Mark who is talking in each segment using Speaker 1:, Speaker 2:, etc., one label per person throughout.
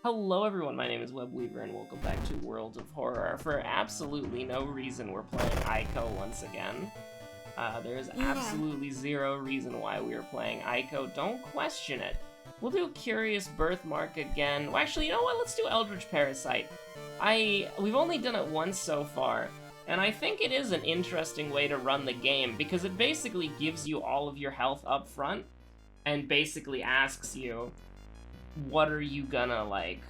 Speaker 1: Hello everyone, my name is Webweaver and welcome back to World of Horror. For absolutely no reason, we're playing Ico once again. There's absolutely zero reason why we are playing Ico. Don't question it. We'll do Curious Birthmark again. Well, actually, you know what? Let's do Eldritch Parasite. We've only done it once so far, and I think it is an interesting way to run the game because it basically gives you all of your health up front and basically asks you, what are you gonna, like,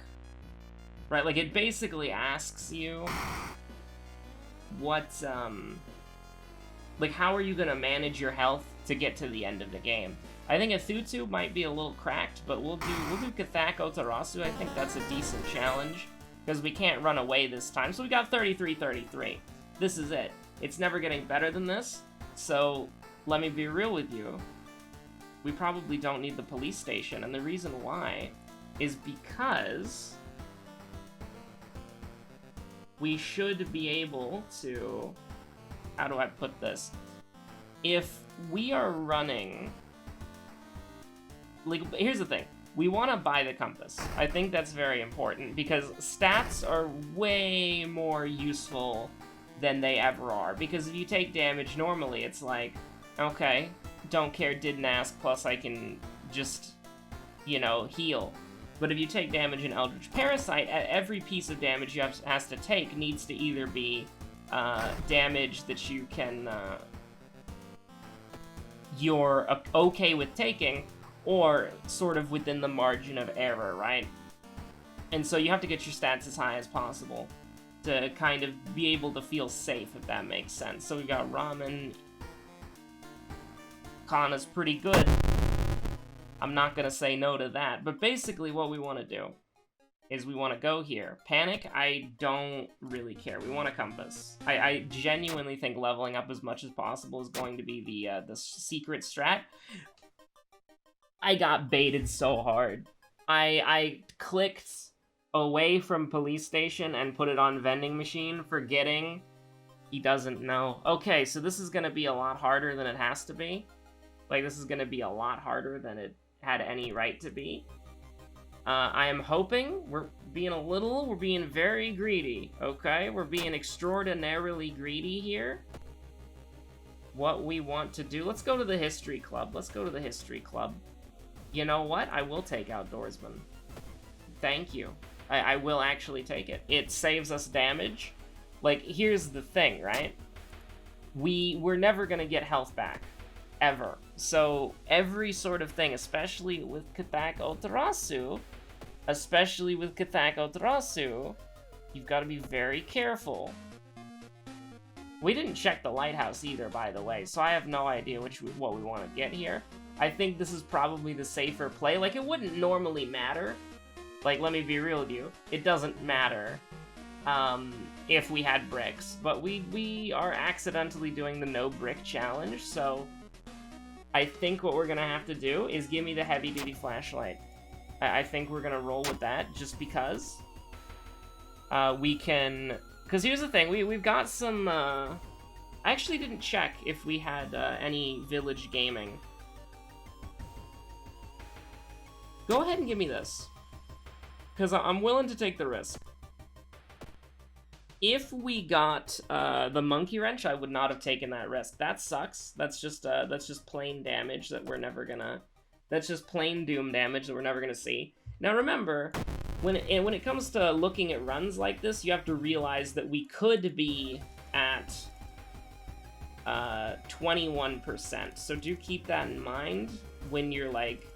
Speaker 1: right? Like, it basically asks you what, like, how are you gonna manage your health to get to the end of the game? I think a Thutu might be a little cracked, but we'll do Kathak Otarasu. I think that's a decent challenge, because we can't run away this time. So we got 33-33. This is it. It's never getting better than this, so let me be real with you. We probably don't need the police station, and the reason why is because we should be able to... How do I put this? If we are running... Like, here's the thing. We want to buy the compass. I think that's very important, because stats are way more useful than they ever are. Because if you take damage normally, it's like, okay, don't care, didn't ask, plus I can just, you know, heal. But if you take damage in Eldritch Parasite, every piece of damage you has to take needs to either be damage that you can, you're okay with taking, or sort of within the margin of error, right? And so you have to get your stats as high as possible to kind of be able to feel safe, if that makes sense. So we got Ramen. Kana's pretty good. I'm not gonna say no to that. But basically what we want to do is we want to go here. Panic, I don't really care. We want a compass. I genuinely think leveling up as much as possible is going to be the secret strat. I got baited so hard. I clicked away from police station and put it on vending machine, forgetting he doesn't know. Okay, so this is gonna be a lot harder than it has to be. Like, this is gonna be a lot harder than it had any right to be. I am hoping we're being very greedy, okay? We're being extraordinarily greedy here. What we want to do, let's go to the History Club. Let's go to the History Club. You know what? I will take Outdoorsman. Thank you. I will actually take it. It saves us damage. Like, here's the thing, right? We're never gonna get health back. Ever. So, every sort of thing, especially with Kathak Otarasu, you've got to be very careful. We didn't check the lighthouse either, by the way, so I have no idea what we want to get here. I think this is probably the safer play. Like, it wouldn't normally matter. Like, let me be real with you. It doesn't matter if we had bricks. But we are accidentally doing the no brick challenge, so I think what we're going to have to do is give me the heavy-duty flashlight. I think we're going to roll with that, just because we can... Because here's the thing, we've got some... I actually didn't check if we had any village gaming. Go ahead and give me this, because I'm willing to take the risk. If we got the monkey wrench, I would not have taken that risk. That sucks. That's just plain damage that we're never gonna... That's just plain doom damage that we're never gonna see. Now remember, when it comes to looking at runs like this, you have to realize that we could be at 21%. So do keep that in mind when you're, like,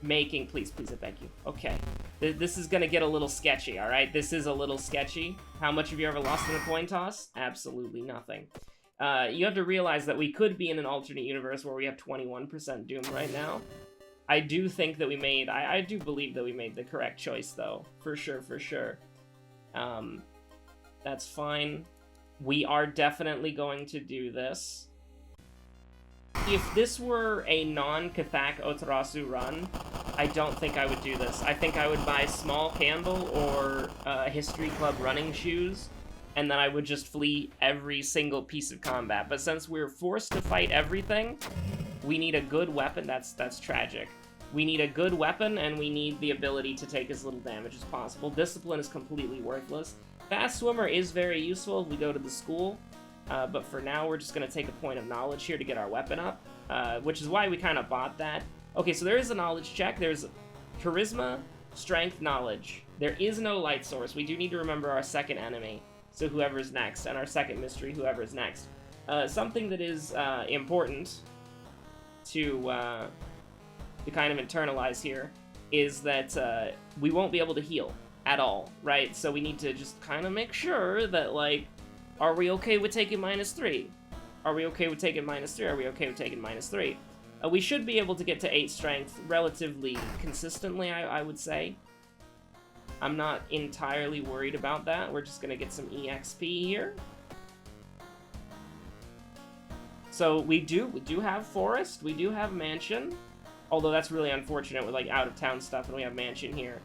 Speaker 1: making... Please, I beg you. Okay. This is gonna get a little sketchy, alright? This is a little sketchy. How much have you ever lost in a coin toss? Absolutely nothing. You have to realize that we could be in an alternate universe where we have 21% Doom right now. I do think that we made... I do believe that we made the correct choice, though. For sure, for sure. That's fine. We are definitely going to do this. If this were a non-Kathak Otarasu run, I don't think I would do this. I think I would buy Small Candle or History Club running shoes, and then I would just flee every single piece of combat. But since we're forced to fight everything, we need a good weapon. That's tragic. We need a good weapon, and we need the ability to take as little damage as possible. Discipline is completely worthless. Fast Swimmer is very useful if we go to the school, but for now we're just going to take a point of knowledge here to get our weapon up, which is why we kind of bought that. Okay, so there is a knowledge check. There's Charisma, Strength, Knowledge. There is no light source. We do need to remember our second enemy, so whoever's next, and our second mystery, whoever's next. Something that is important to kind of internalize here is that we won't be able to heal at all, right? So we need to just kind of make sure that, like, are we okay with taking -3? Are we okay with taking -3? Are we okay with taking -3? We should be able to get to 8 strength relatively consistently, I would say. I'm not entirely worried about that. We're just gonna get some EXP here. So we do have Forest, we do have Mansion, although that's really unfortunate with, like, out-of-town stuff, and we have Mansion here.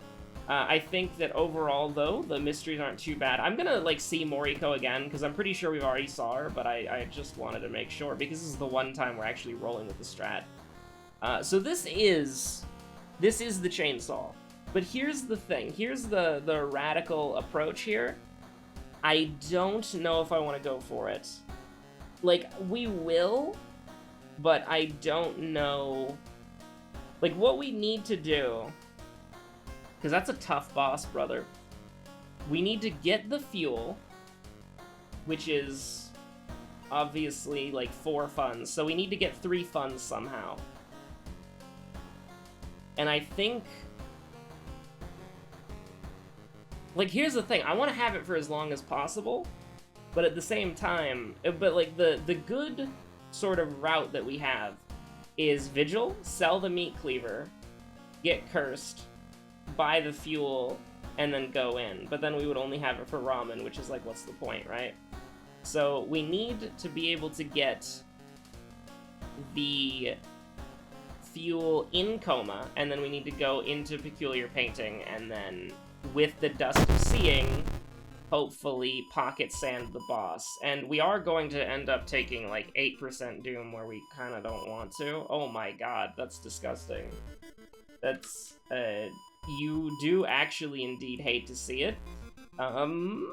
Speaker 1: I think that overall, though, the mysteries aren't too bad. I'm gonna, like, see Moriko again, because I'm pretty sure we've already saw her, but I just wanted to make sure, because this is the one time we're actually rolling with the strat. So this is the chainsaw. But here's the thing. Here's the radical approach here. I don't know if I want to go for it. Like, we will, but I don't know. Like, what we need to do, because that's a tough boss, brother. We need to get the fuel, which is obviously, like, 4 funds. So we need to get 3 funds somehow. And I think... Like, here's the thing. I want to have it for as long as possible, but at the same time... But, like, the good sort of route that we have is Vigil, sell the meat cleaver, get cursed, buy the fuel, and then go in. But then we would only have it for ramen, which is like, what's the point, right? So we need to be able to get the fuel in Coma, and then we need to go into Peculiar Painting, and then with the Dust of Seeing, hopefully pocket sand the boss. And we are going to end up taking like 8% Doom where we kind of don't want to. Oh my god, that's disgusting. That's, you do actually indeed hate to see it. I'm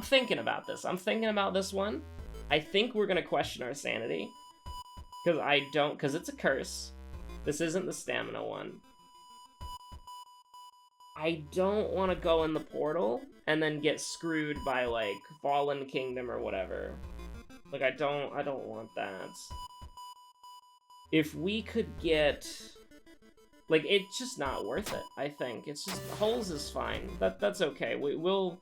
Speaker 1: thinking about this. I'm thinking about this one. I think we're gonna question our sanity. Because it's a curse. This isn't the stamina one. I don't want to go in the portal and then get screwed by, like, Fallen Kingdom or whatever. Like, I don't want that. If we could get... Like, it's just not worth it, I think. It's just... Holes is fine. That's okay. We'll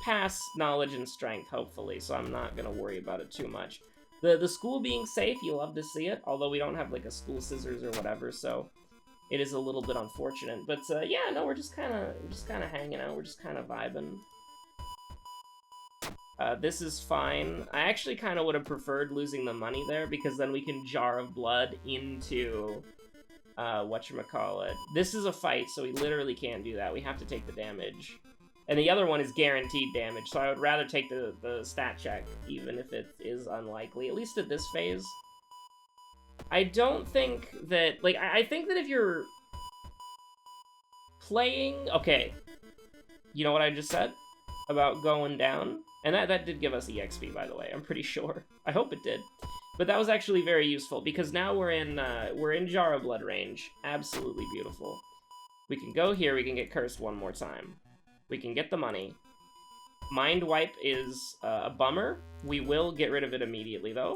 Speaker 1: pass Knowledge and Strength, hopefully, so I'm not gonna worry about it too much. The school being safe, you love to see it, although we don't have, like, a school scissors or whatever, so it is a little bit unfortunate. But, yeah, no, we're just kind of hanging out. We're just kind of vibing. This is fine. I actually kind of would have preferred losing the money there, because then we can Jar of Blood into, whatchamacallit. This is a fight, so we literally can't do that. We have to take the damage. And the other one is guaranteed damage, so I would rather take the stat check, even if it is unlikely, at least at this phase. I don't think that, like, I think that if you're playing... Okay, you know what I just said about going down? And that did give us EXP, by the way, I'm pretty sure. I hope it did. But that was actually very useful, because now we're in Jar of Blood range. Absolutely beautiful. We can go here, we can get cursed one more time. We can get the money. Mind Wipe is a bummer. We will get rid of it immediately, though,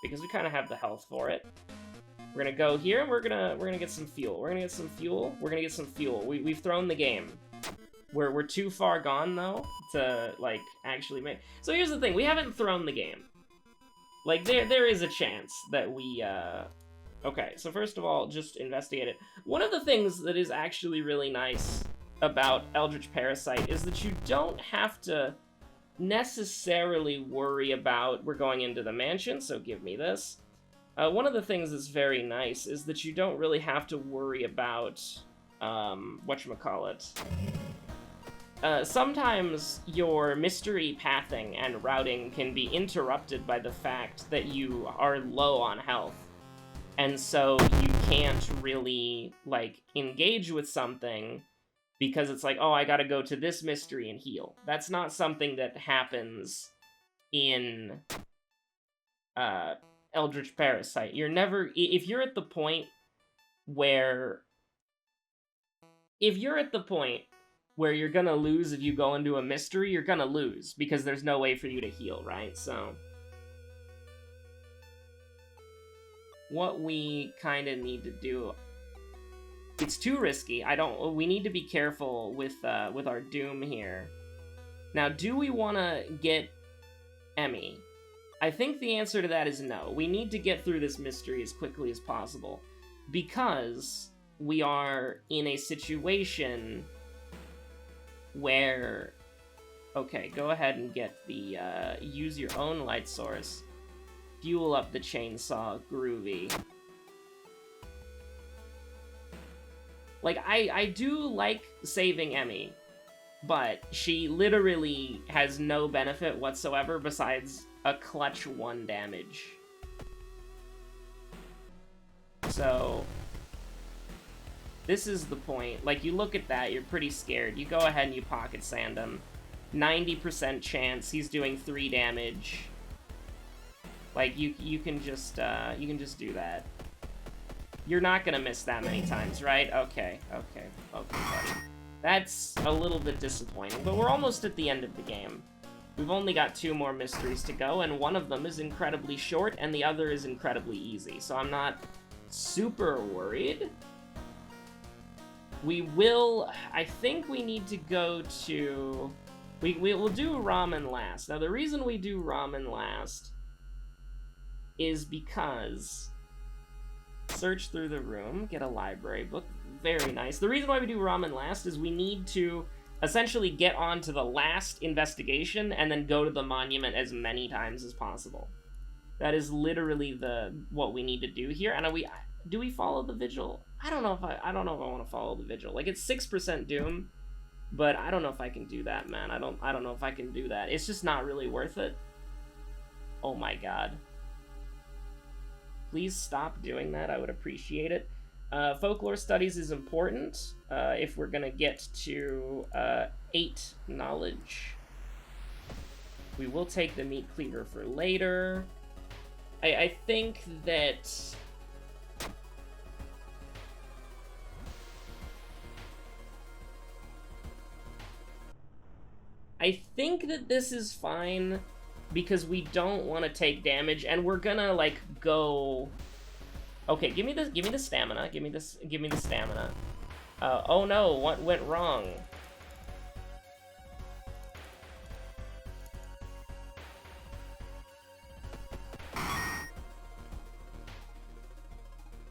Speaker 1: because we kind of have the health for it. We're gonna go here, and we're gonna get some fuel. We're gonna get some fuel. We're gonna get some fuel. We've thrown the game. We're too far gone, though, to, like, actually make... So here's the thing. We haven't thrown the game. Like, there is a chance that we, Okay, so first of all, just investigate it. One of the things that is actually really nice about Eldritch Parasite is that you don't have to necessarily worry about... We're going into the mansion, so give me this. One of the things that's very nice is that you don't really have to worry about, whatchamacallit. Sometimes your mystery pathing and routing can be interrupted by the fact that you are low on health. And so you can't really, like, engage with something because it's like, oh, I gotta go to this mystery and heal. That's not something that happens in Eldritch Parasite. You're never... If you're at the point where you're gonna lose if you go into a mystery, you're gonna lose, because there's no way for you to heal, right? So what we kind of need to do... It's too risky. We need to be careful with our Doom here. Now, do we want to get Emmy? I think the answer to that is no. We need to get through this mystery as quickly as possible, because we are in a situation where... Okay, go ahead and get the, use your own light source. Fuel up the chainsaw, groovy. Like, I do like saving Emmy, but she literally has no benefit whatsoever besides a clutch 1 damage. So this is the point. Like, you look at that, you're pretty scared. You go ahead and you pocket sand him. 90% chance he's doing 3 damage. Like, you can just do that. You're not gonna miss that many times, right? Okay, buddy. That's a little bit disappointing, but we're almost at the end of the game. We've only got 2 more mysteries to go, and one of them is incredibly short, and the other is incredibly easy, so I'm not super worried. We will... I think we need to go to... We'll do ramen last. Now, the reason we do ramen last is because... Search through the room, get a library book. Very nice. The reason why we do ramen last is we need to essentially get on to the last investigation and then go to the monument as many times as possible. That is literally what we need to do here. And do we follow the vigil? I don't know if I want to follow the vigil. Like, it's 6% doom, but I don't know if I can do that, man. I don't know if I can do that. It's just not really worth it. Oh my god. Please stop doing that. I would appreciate it. Folklore studies is important if we're gonna get to 8 knowledge. We will take the meat cleaver for later. I think that... I think that this is fine, because we don't want to take damage, and we're gonna, like, go... Okay, give me the stamina. Give me the stamina. Oh no, what went wrong?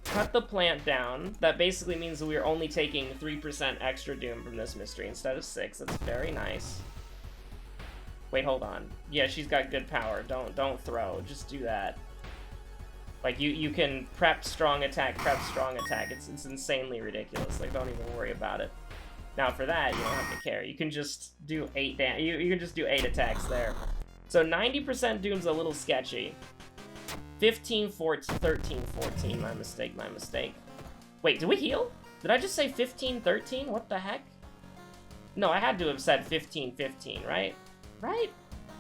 Speaker 1: Cut the plant down. That basically means that we are only taking 3% extra doom from this mystery instead of 6. That's very nice. Wait, hold on. Yeah, she's got good power. Don't throw. Just do that. Like, you can prep strong attack. It's insanely ridiculous. Like, don't even worry about it. Now, for that, you don't have to care. You can just do 8 you can just do 8 attacks there. So 90% doom's a little sketchy. 15, 14, 13, 14. My mistake. Wait, did we heal? Did I just say 15, 13? What the heck? No, I had to have said 15, 15, right? Right?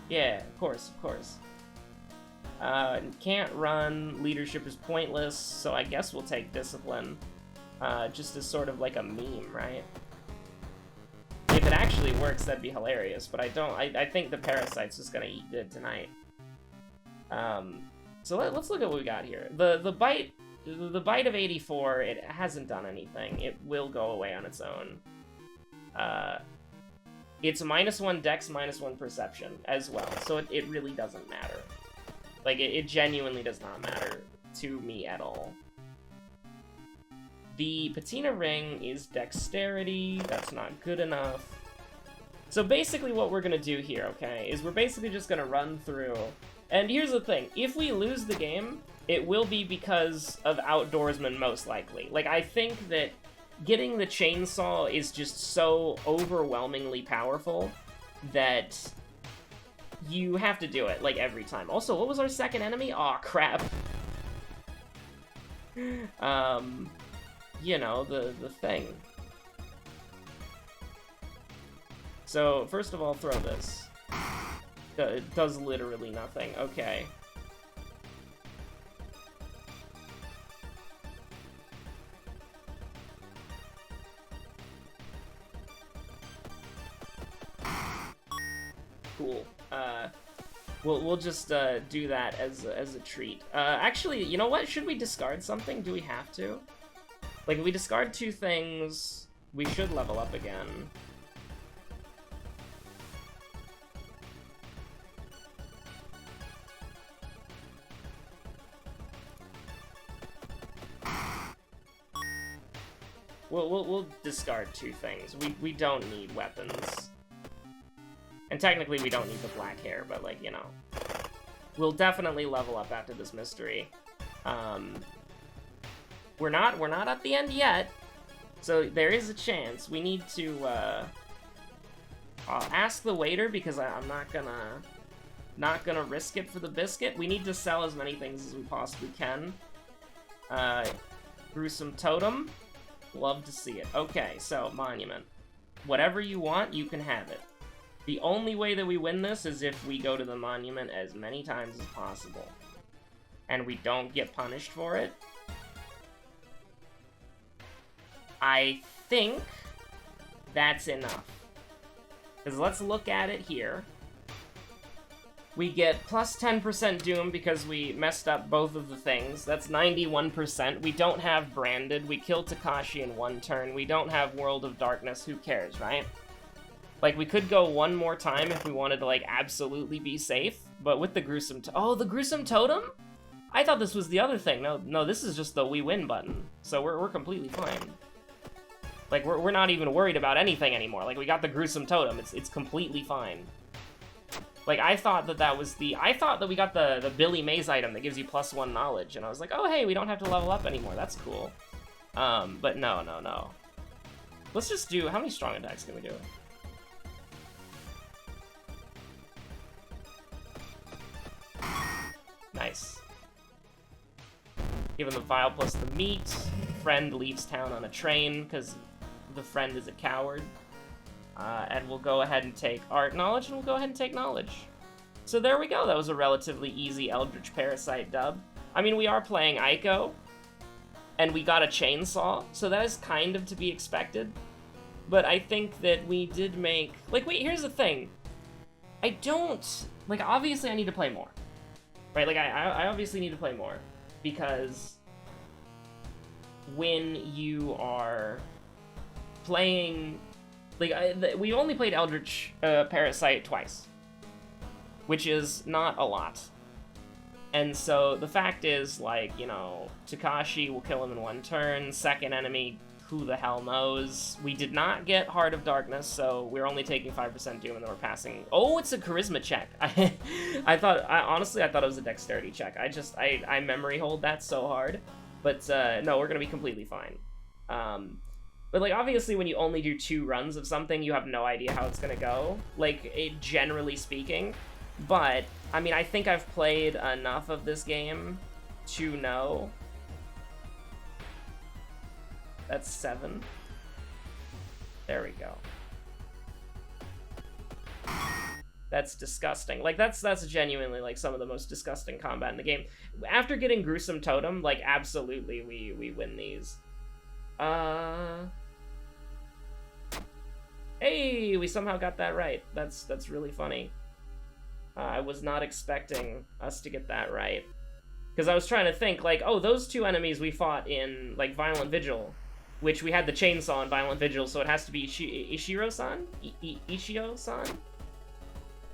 Speaker 1: Yeah, of course. Can't run, leadership is pointless, so I guess we'll take discipline. Just as sort of like a meme, right? If it actually works, that'd be hilarious, but I think the Parasite's just gonna eat good tonight. So let's look at what we got here. The bite of 84, it hasn't done anything. It will go away on its own. It's -1 dex, -1 perception as well, so it really doesn't matter. Like, it genuinely does not matter to me at all. The patina ring is dexterity. That's not good enough. So basically what we're gonna do here, okay, is we're basically just gonna run through. And here's the thing. If we lose the game, it will be because of Outdoorsman, most likely. Like, I think that getting the chainsaw is just so overwhelmingly powerful that you have to do it, like, every time. Also, what was our second enemy? Aw, crap. you know, the thing. So, first of all, throw this. It does literally nothing. Okay. Cool. We'll just do that as a treat. Actually, you know what? Should we discard something? Do we have to? Like, if we discard 2 things, we should level up again. We'll discard 2 things. We don't need weapons. And technically we don't need the black hair, but like, you know. We'll definitely level up after this mystery. We're not at the end yet. So there is a chance. We need to I'll ask the waiter because I'm not gonna risk it for the biscuit. We need to sell as many things as we possibly can. Gruesome totem. Love to see it. Okay, so monument. Whatever you want, you can have it. The only way that we win this is if we go to the monument as many times as possible. And we don't get punished for it. I think that's enough. Because let's look at it here. We get plus 10% Doom because we messed up both of the things. That's 91%. We don't have Branded. We kill Takashi in 1 turn. We don't have World of Darkness. Who cares, right? Like, we could go 1 more time if we wanted to, like, absolutely be safe. But with the Gruesome... Oh, the Gruesome Totem? I thought this was the other thing. No, this is just the we win button. So we're completely fine. Like, we're not even worried about anything anymore. Like, we got the Gruesome Totem. It's completely fine. Like, I thought that was the... I thought that we got the Billy Mays item that gives you plus 1 knowledge. And I was like, oh, hey, we don't have to level up anymore. That's cool. But no. Let's just do... How many strong attacks can we do? Nice. Given the vial plus the meat, friend leaves town on a train because the friend is a coward. And we'll go ahead and take art knowledge, and we'll go ahead and take knowledge. So there we go. That was a relatively easy Eldritch Parasite dub. I mean, we are playing Ico, and we got a chainsaw, so that is kind of to be expected. But I think that we did make... Like, wait, here's the thing. I don't... Like, obviously I need to play more. Right, like, I obviously need to play more, because when you are playing... Like, we only played Eldritch Parasite twice, which is not a lot. And so the fact is, like, you know, Takashi will kill him in 1 turn, second enemy, who the hell knows. We did not get Heart of Darkness, so we're only taking 5% Doom, and then we're passing... Oh, it's a Charisma check! Honestly, I thought it was a Dexterity check. I memory hold that so hard. But, no, we're gonna be completely fine. But, like, obviously when you only do 2 runs of something, you have no idea how it's gonna go. Like, generally speaking. But, I mean, I think I've played enough of this game to know... That's 7. There we go. That's disgusting. Like, that's genuinely, like, some of the most disgusting combat in the game. After getting Gruesome Totem, like, absolutely we win these. Hey, we somehow got that right. That's really funny. I was not expecting us to get that right. Because I was trying to think, like, oh, those 2 enemies we fought in, like, Violent Vigil, which we had the chainsaw in Violent Vigil, so it has to be Ishiro-san? Ishio-san?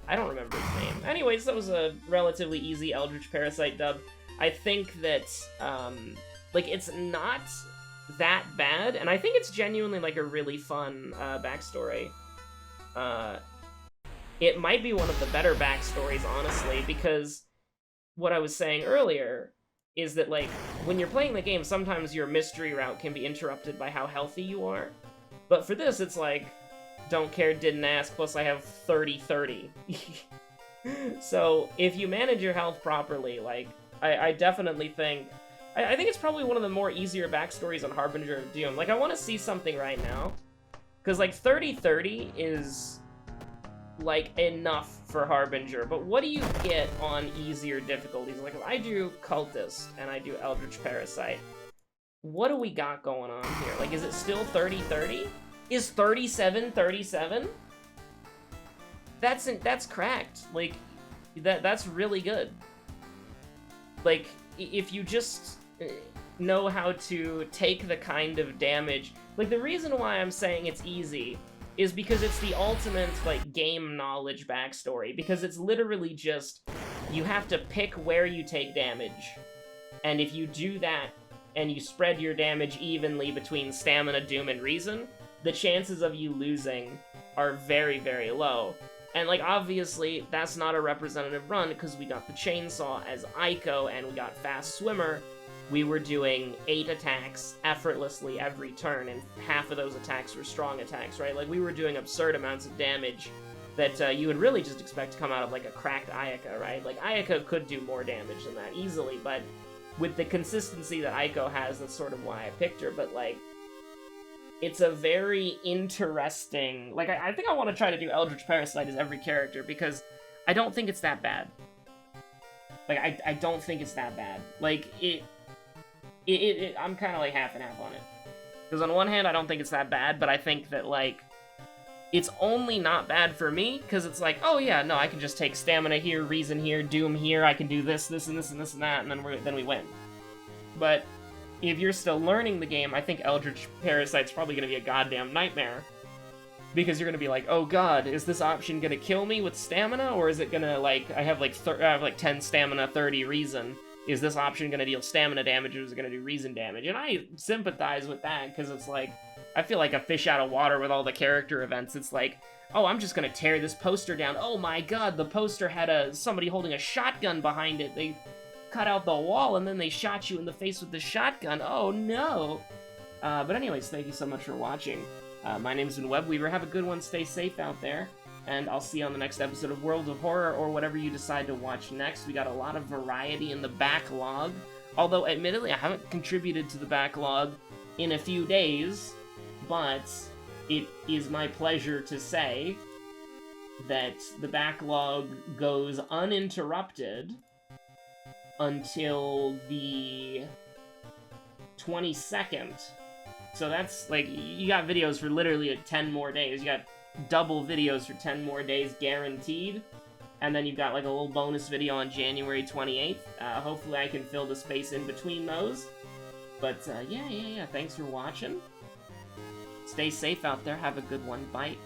Speaker 1: I don't remember his name. Anyways, that was a relatively easy Eldritch Parasite dub. I think that, like, it's not that bad, and I think it's genuinely, like, a really fun backstory. It might be one of the better backstories, honestly, because what I was saying earlier is that, like, when you're playing the game, sometimes your mystery route can be interrupted by how healthy you are. But for this, it's like, don't care, didn't ask, plus I have 30-30. So, if you manage your health properly, like, I definitely think... I think it's probably one of the more easier backstories on Harbinger of Doom. Like, I want to see something right now. Because, like, 30-30 is, like, enough for Harbinger. But what do you get on easier difficulties? Like, if I do Cultist and I do Eldritch Parasite, what do we got going on here? Like, is it still 30-30? Is 37-37? That's cracked. Like, that's really good. Like, if you just know how to take the kind of damage... Like, the reason why I'm saying it's easy is because it's the ultimate, like, game knowledge backstory. Because it's literally just, you have to pick where you take damage. And if you do that, and you spread your damage evenly between Stamina, Doom, and Reason, the chances of you losing are very, very low. And, like, obviously, that's not a representative run, because we got the Chainsaw as Ico, and we got Fast Swimmer. We were doing 8 attacks effortlessly every turn, and half of those attacks were strong attacks, right? Like, we were doing absurd amounts of damage that you would really just expect to come out of, like, a cracked Ayaka, right? Like, Ayaka could do more damage than that easily, but with the consistency that Ico has, that's sort of why I picked her, but, like, it's a very interesting... Like, I think I want to try to do Eldritch Parasite as every character, because I don't think it's that bad. Like, I don't think it's that bad. Like, I'm kind of, like, half and half on it. Because on one hand, I don't think it's that bad, but I think that, like, it's only not bad for me, because it's like, oh yeah, no, I can just take Stamina here, Reason here, Doom here, I can do this, this, and this, and this, and that, and then we win. But if you're still learning the game, I think Eldritch Parasite's probably going to be a goddamn nightmare. Because you're going to be like, oh god, is this option going to kill me with Stamina? Or is it going to, like, I have like 10 Stamina, 30 Reason. Is this option going to deal Stamina damage, or is it going to do Reason damage? And I sympathize with that, because it's like, I feel like a fish out of water with all the character events. It's like, oh, I'm just going to tear this poster down. Oh my god, the poster had somebody holding a shotgun behind it. They cut out the wall, and then they shot you in the face with the shotgun. Oh, no. But anyways, thank you so much for watching. My name's been Webweaver. Have a good one. Stay safe out there. And I'll see you on the next episode of World of Horror, or whatever you decide to watch next. We got a lot of variety in the backlog. Although, admittedly, I haven't contributed to the backlog in a few days. But it is my pleasure to say that the backlog goes uninterrupted until the 22nd. So that's, like, you got videos for literally 10 more days. You got double videos for 10 more days guaranteed. And then you've got, like, a little bonus video on January 28th. Hopefully I can fill the space in between those. But, yeah. Thanks for watching. Stay safe out there. Have a good one. Bye.